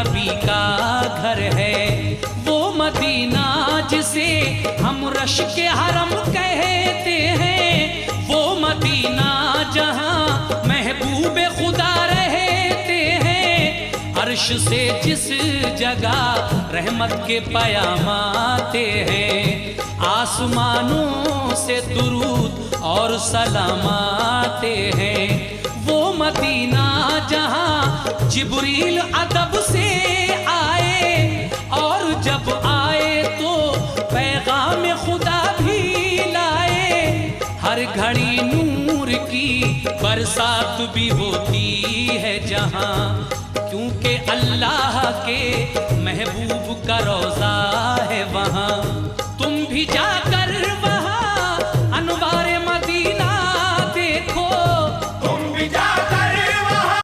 नबी का घर है। वो मदीना जिसे हम रश के हरम कहते हैं, वो मदीना जहां महबूबे खुदा रहते हैं। अर्श से जिस जगह रहमत के पयाम आते हैं, आसमानों से दुरूद और सलाम आते हैं। वो मदीना जहां जिब्रील अदब से आए, और जब आए तो पैगाम खुदा भी लाए। हर घड़ी नूर की बरसात भी होती है जहां, क्योंकि अल्लाह के महबूब का रोज़ा है वहां।